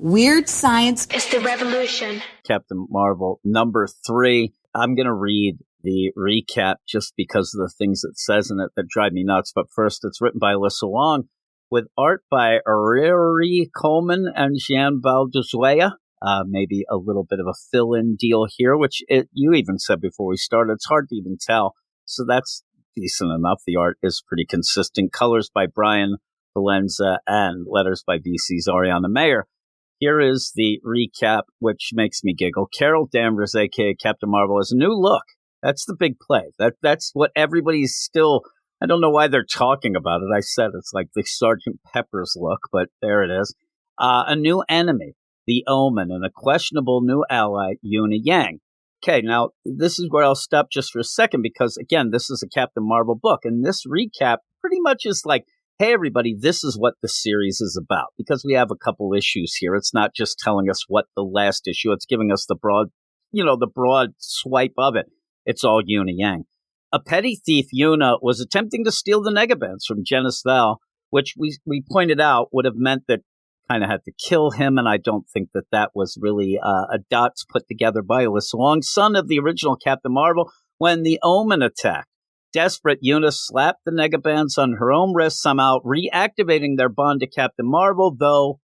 Weird science is the revolution. Captain Marvel, number 3. I'm going to read the recap just because of the things it says in it that drive me nuts. But first, it's written by Alyssa Wong with art by Riri Coleman and Jean Baldezuela. Maybe a little bit of a fill-in deal here, which you even said before we started. It's hard to even tell. So that's decent enough. The art is pretty consistent. Colors by Brian Valenza and letters by VC's Ariana Mayer. Here is the recap, which makes me giggle. Carol Danvers, a.k.a. Captain Marvel, has a new look. That's the big play. That's what everybody's still... I don't know why they're talking about it. I said it's like the Sgt. Pepper's look, but there it is. A new enemy, the Omen, and a questionable new ally, Yuna Yang. Okay, now, this is where I'll stop just for a second because, again, this is a Captain Marvel book, and this recap pretty much is like, hey, everybody, this is what the series is about, because we have a couple issues here. It's not just telling us what the last issue, it's giving us the broad swipe of it. It's all Yuna Yang. A petty thief, Yuna, was attempting to steal the Nega-bands from Genis Val, which we pointed out would have meant that kind of had to kill him, and I don't think that was really a dots put together by Alyssa Wong, son of the original Captain Marvel, when the Omen attacked. Desperate, Yuna slapped the Nega-bands on her own wrist, somehow reactivating their bond to Captain Marvel, though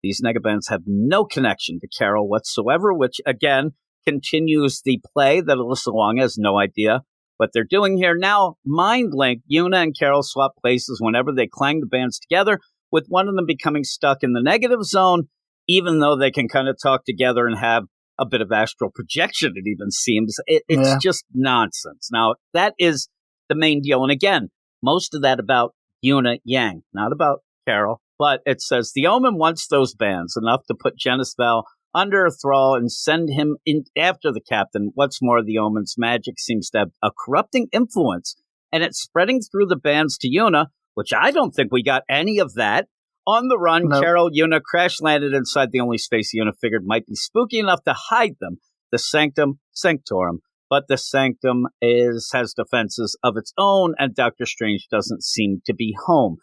these Nega-bands have no connection to Carol whatsoever, which, again, continues the play that Alyssa Wong has no idea what they're doing here. Now, Mind Link, Yuna and Carol swap places whenever they clang the bands together, with one of them becoming stuck in the negative zone, even though they can kind of talk together and have a bit of astral projection, it even seems. It's just nonsense. Now, that is the main deal. And again, most of that about Yuna Yang, not about Carol, but it says the Omen wants those bands enough to put Genis Val under a thrall and send him in after the captain. What's more, the Omen's magic seems to have a corrupting influence, and it's spreading through the bands to Yuna, which I don't think we got any of that. On the run, nope. Carol, Yuna crash landed inside the only space Yuna figured might be spooky enough to hide them, the Sanctum, sanctorum. But the Sanctum has defenses of its own, and Doctor Strange doesn't seem to be home.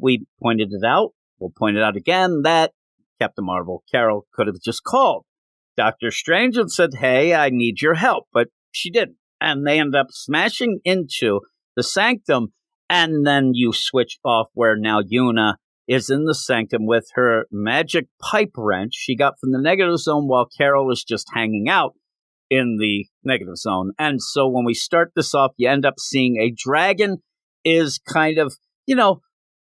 We pointed it out. We'll point it out again that Captain Marvel, Carol, could have just called Doctor Strange and said, hey, I need your help. But she didn't. And they end up smashing into the Sanctum. And then you switch off where now Yuna is in the Sanctum with her magic pipe wrench she got from the negative zone while Carol is just hanging out in the negative zone. And so when we start this off, you end up seeing a dragon is kind of,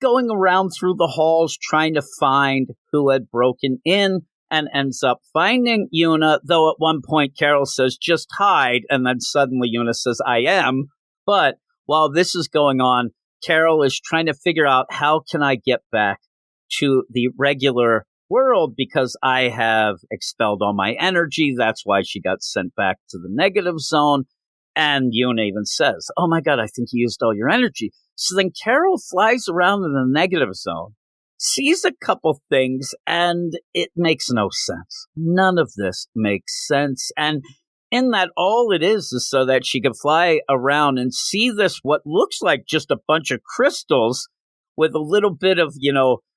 going around through the halls trying to find who had broken in and ends up finding Yuna, though at one point Carol says, just hide, and then suddenly Yuna says, I am. But while this is going on, Carol is trying to figure out how can I get back to the regular world because I have expelled all my energy. That's why she got sent back to the negative zone. And Yuna even says, oh my God, I think you used all your energy. So then Carol flies around in the negative zone, sees a couple things, and it makes no sense. None of this makes sense. And in that, all it is so that she can fly around and see this, what looks like just a bunch of crystals with a little bit of,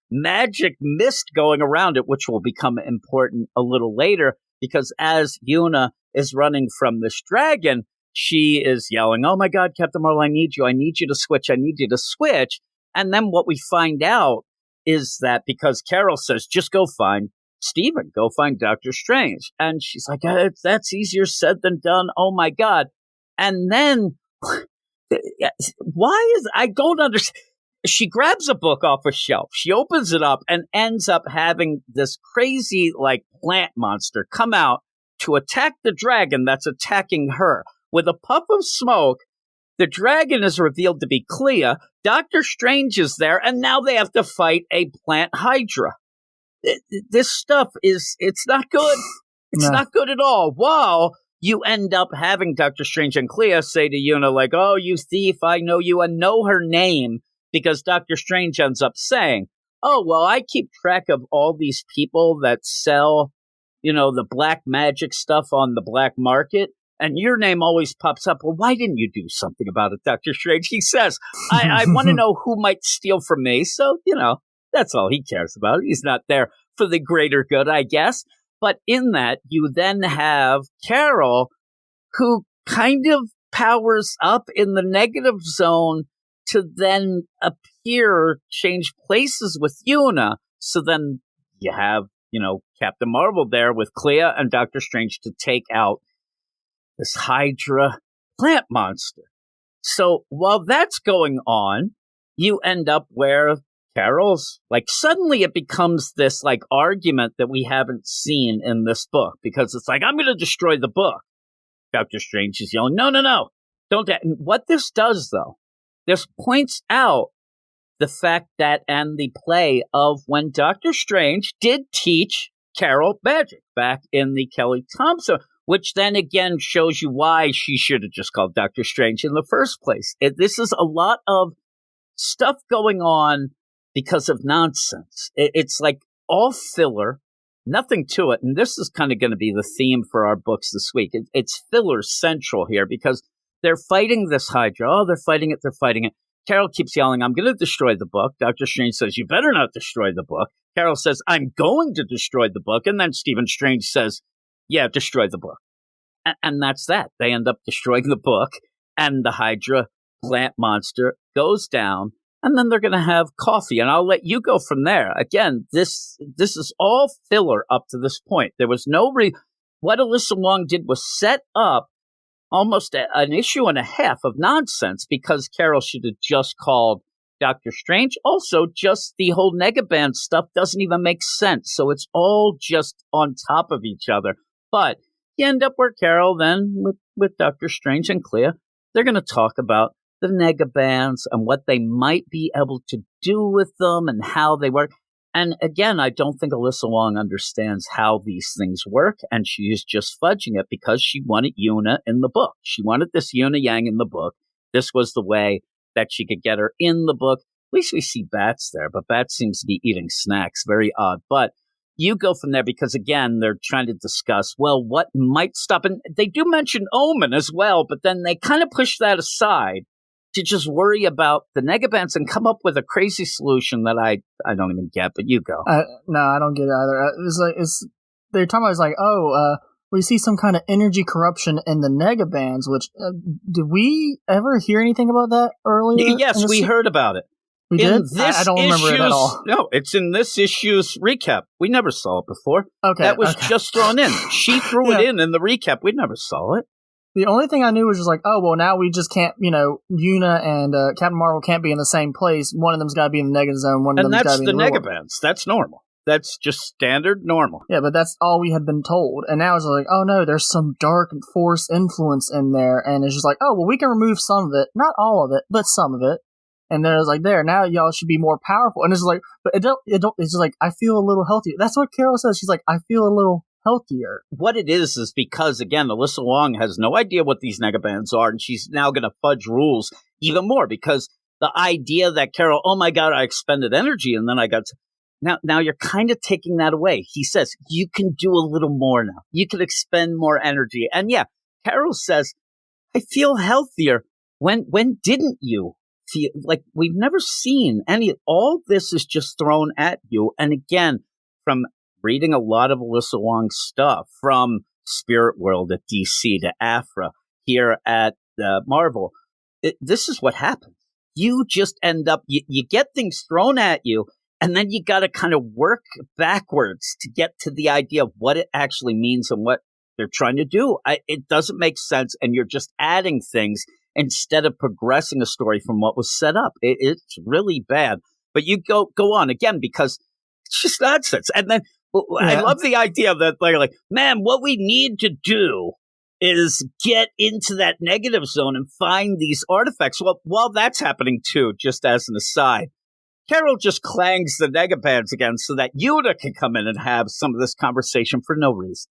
magic mist going around it, which will become important a little later, because as Yuna is running from this dragon, she is yelling, oh my God, Captain Marvel, I need you to switch, I need you to switch. And then what we find out is that because Carol says, just go find Stephen, go find Doctor Strange. And she's like, that's easier said than done, oh my God. And then, I don't understand. She grabs a book off a shelf, she opens it up and ends up having this crazy plant monster come out to attack the dragon that's attacking her. With a puff of smoke, the dragon is revealed to be Clea. Doctor Strange is there, and now they have to fight a plant hydra. This stuff it's not good. It's not good at all. While you end up having Doctor Strange and Clea say to Yuna, oh, you thief, I know you, and know her name, because Doctor Strange ends up saying, oh, well, I keep track of all these people that sell, the black magic stuff on the black market. And your name always pops up. Well, why didn't you do something about it, Dr. Strange? He says, I want to know who might steal from me. So, that's all he cares about. He's not there for the greater good, I guess. But in that, you then have Carol, who kind of powers up in the negative zone to then change places with Una. So then you have, Captain Marvel there with Clea and Doctor Strange to take out this Hydra plant monster. So while that's going on, you end up where Carol's suddenly it becomes this argument that we haven't seen in this book, because it's I'm going to destroy the book. Doctor Strange is yelling, no, don't. And what this does, though, this points out the fact that, and the play of when Doctor Strange did teach Carol magic back in the Kelly Thompson, which then again shows you why she should have just called Doctor Strange in the first place. This is a lot of stuff going on because of nonsense. It's all filler, nothing to it. And this is kind of going to be the theme for our books this week. It's filler central here, because they're fighting this Hydra. Oh, they're fighting it. Carol keeps yelling, I'm going to destroy the book. Doctor Strange says, you better not destroy the book. Carol says, I'm going to destroy the book. And then Stephen Strange says, yeah, destroy the book. And that's that. They end up destroying the book, and the Hydra plant monster goes down, and then they're going to have coffee. And I'll let you go from there. Again, this is all filler up to this point. There was no what Alyssa Wong did was set up almost an issue and a half of nonsense, because Carol should have just called Doctor Strange. Also, just the whole Nega-bands stuff doesn't even make sense. So it's all just on top of each other. But you end up where Carol then, with Doctor Strange and Clea, they're going to talk about the Nega-bands and what they might be able to do with them and how they work. And again, I don't think Alyssa Wong understands how these things work, and she is just fudging it because she wanted Una in the book. She wanted this Una Yang in the book. This was the way that she could get her in the book. At least we see Bats there, but Bats seems to be eating snacks. Very odd. But you go from there because, again, they're trying to discuss, well, what might stop. And they do mention Omen as well, but then they kind of push that aside to just worry about the Nega-bands and come up with a crazy solution that I don't even get, but you go. No, I don't get it either. They're talking about, we see some kind of energy corruption in the Nega-bands, which, did we ever hear anything about that earlier? Yes, we heard about it. We did? I don't remember it at all. No, it's in this issue's recap. We never saw it before. Okay. That was just thrown in. She threw it in the recap. We never saw it. The only thing I knew was just now we just can't, Una and Captain Marvel can't be in the same place. One of them's got to be in the Nega zone. One of them's got to be in the Nega-bands. That's normal. That's just standard normal. Yeah, but that's all we had been told. And now it's oh no, there's some dark force influence in there. And it's just we can remove some of it. Not all of it, but some of it. And then it's now y'all should be more powerful. And it's but it's just I feel a little healthier. That's what Carol says. She's I feel a little healthier. What it is because, again, Alyssa Wong has no idea what these Nega-bands are, and she's now going to fudge rules even more, because the idea that Carol, oh my God, I expended energy, and then I got now you're kind of taking that away. He says, you can do a little more now. You can expend more energy. And yeah, Carol says, I feel healthier. When didn't you feel we've never seen all this is just thrown at you. And again, from reading a lot of Alyssa Wong's stuff, from Spirit World at DC to Afra here at Marvel, this is what happens. You just end up, you get things thrown at you, and then you got to kind of work backwards to get to the idea of what it actually means and what they're trying to do. It doesn't make sense, and you're just adding things instead of progressing a story from what was set up. It's really bad. But you go on again, because it's just nonsense. And then I love the idea that they're man, what we need to do is get into that negative zone and find these artifacts. Well, while that's happening too, just as an aside, Carol just clangs the Nega-bands again so that Una can come in and have some of this conversation for no reason.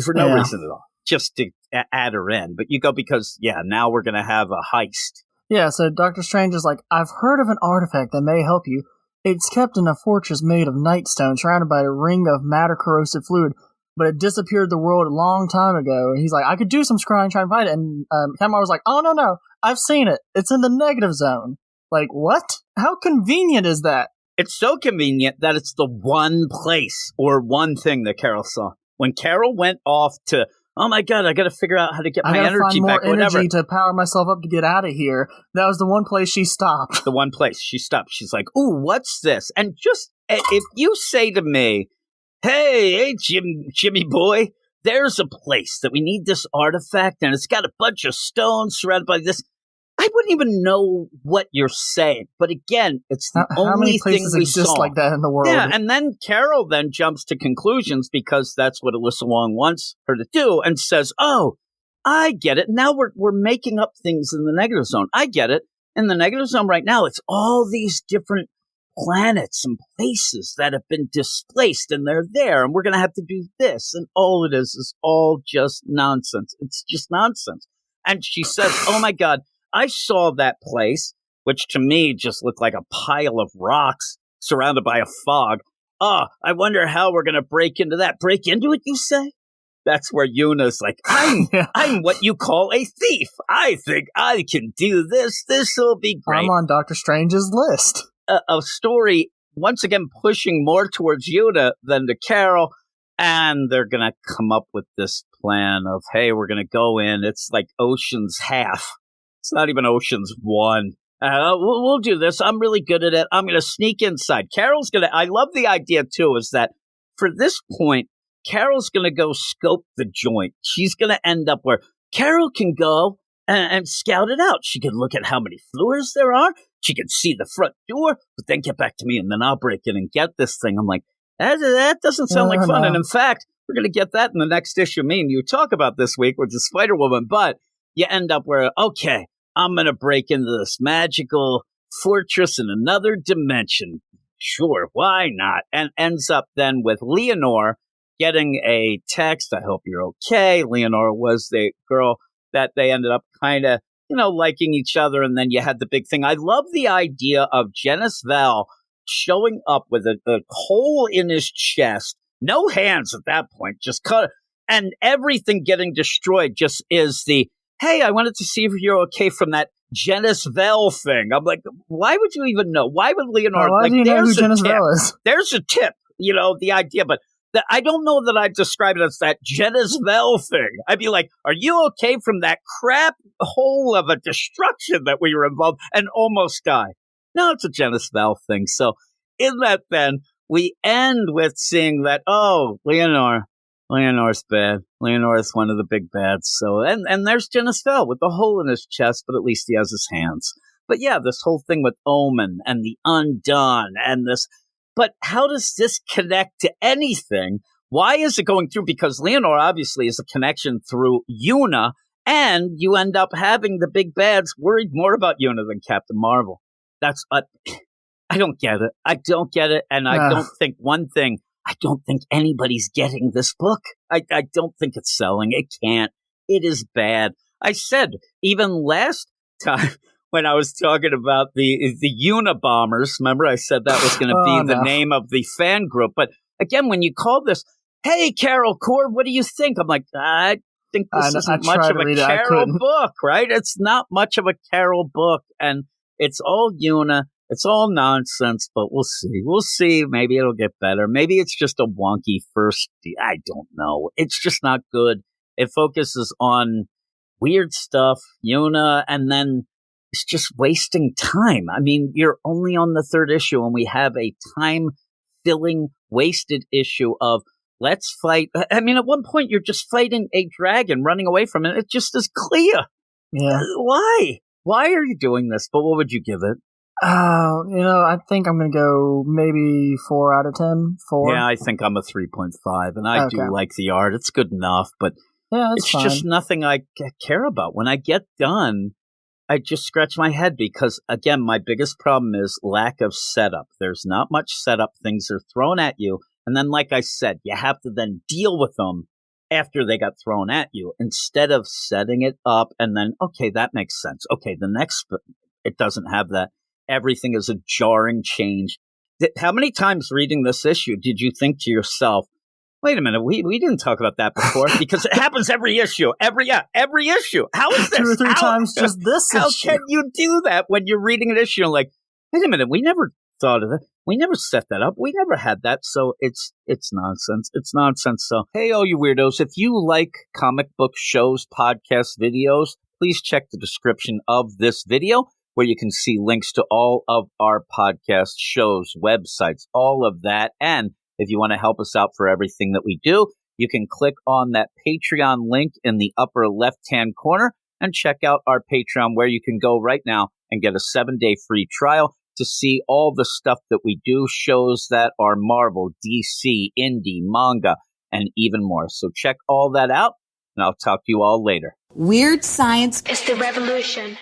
For no reason at all. Just to add her in. But you go because, now we're going to have a heist. Yeah, so Doctor Strange is I've heard of an artifact that may help you. It's kept in a fortress made of nightstone, surrounded by a ring of matter-corrosive fluid, but it disappeared the world a long time ago. And he's I could do some scrying, try and find it. And Captain Marvel's oh, no, I've seen it. It's in the negative zone. What? How convenient is that? It's so convenient that it's the one place or one thing that Carol saw. When Carol went off to, oh my God, I got to figure out how to get my energy find back. More energy to power myself up to get out of here. That was the one place she stopped. The one place she stopped. She's like, ooh, what's this? And just, if you say to me, hey, Jimmy boy, there's a place that we need this artifact and it's got a bunch of stones surrounded by this. I wouldn't even know what you're saying. But again, it's the only thing we exist saw. Like that in the world. Yeah, and then Carol then jumps to conclusions because that's what Alyssa Wong wants her to do and says, oh, I get it. Now we're making up things in the negative zone. I get it. In the negative zone right now, it's all these different planets and places that have been displaced and they're there and we're going to have to do this. And all it is all just nonsense. It's just nonsense. And she says, oh my God, I saw that place, which to me just looked like a pile of rocks surrounded by a fog. Oh, I wonder how we're going to break into that. Break into it, you say? That's where Yuna's like, I'm what you call a thief. I think I can do this. This'll be great. I'm on Doctor Strange's list. A story, once again, pushing more towards Yuna than to Carol. And they're going to come up with this plan of, hey, we're going to go in. It's like Ocean's half. It's not even Ocean's 1. We'll do this. I'm really good at it. I'm going to sneak inside. Carol's going to, I love the idea too, is that for this point, Carol's going to go scope the joint. She's going to end up where Carol can go and scout it out. She can look at how many floors there are. She can see the front door, but then get back to me and then I'll break in and get this thing. I'm like, that doesn't sound like fun. And in fact, we're going to get that in the next issue. Me and you talk about this week, which is Spider-Woman, but you end up where, okay, I'm going to break into this magical fortress in another dimension. Sure, why not? And ends up then with Leonore getting a text. I hope you're okay. Leonore was the girl that they ended up kind of, liking each other. And then you had the big thing. I love the idea of Genis Val showing up with a hole in his chest. No hands at that point. Just cut. And everything getting destroyed just is the, hey, I wanted to see if you're okay from that Genis Vel thing. I'm like, why would you even know? Why would Leonard? Why do you know who Genis Vel is? There's a tip, the idea, but I don't know that I'd describe it as that Genis Vel thing. I'd be like, are you okay from that crap hole of a destruction that we were involved and almost died? No, it's a Genis Vel thing. So in that, then we end with seeing that, oh, Leonore's bad. Leonore's one of the big bads. So, and there's Genis Vel with the hole in his chest, but at least he has his hands. But yeah, this whole thing with Omen and the Undone and this. But how does this connect to anything? Why is it going through? Because Leonore obviously is a connection through Yuna, and you end up having the big bads worried more about Yuna than Captain Marvel. That's I don't get it. I don't get it, and I don't think one thing. I don't think anybody's getting this book. I don't think it's selling. It can't. It is bad. I said, even last time when I was talking about the Unabombers, remember I said that was going to be the name of the fan group. But again, when you call this, hey, Carol Cord, what do you think? I'm like, I think this isn't much of a Carol book, right? It's not much of a Carol book. And it's all Una. It's all nonsense, but we'll see. We'll see. Maybe it'll get better. Maybe it's just a wonky first. I don't know. It's just not good. It focuses on weird stuff, Yuna, and then it's just wasting time. I mean, you're only on the third issue, and we have a time-filling, wasted issue of let's fight. I mean, at one point, you're just fighting a dragon, running away from it. It just is clear. Yeah. Why? Why are you doing this? But what would you give it? I think I'm going to go maybe 4 out of 10. 4. Yeah, I think I'm a 3.5, and I do like the art. It's good enough, but it's fine. Just nothing I care about. When I get done, I just scratch my head because, again, my biggest problem is lack of setup. There's not much setup. Things are thrown at you, and then, like I said, you have to then deal with them after they got thrown at you instead of setting it up and then, okay, that makes sense. Okay, the next, it doesn't have that. Everything is a jarring change. How many times reading this issue did you think to yourself, wait a minute, we didn't talk about that before? Because it happens every issue. Every issue. How is this? 2 or 3 times just this How issue. can you do that when you're reading an issue like, wait a minute, we never thought of that. We never set that up. We never had that. So it's nonsense. It's nonsense. So, hey, all you weirdos, if you like comic book shows, podcasts, videos, please check the description of this video where you can see links to all of our podcast shows, websites, all of that. And if you want to help us out for everything that we do, you can click on that Patreon link in the upper left-hand corner and check out our Patreon, where you can go right now and get a 7-day free trial to see all the stuff that we do, shows that are Marvel, DC, indie, manga, and even more. So check all that out, and I'll talk to you all later. Weird science is the revolution.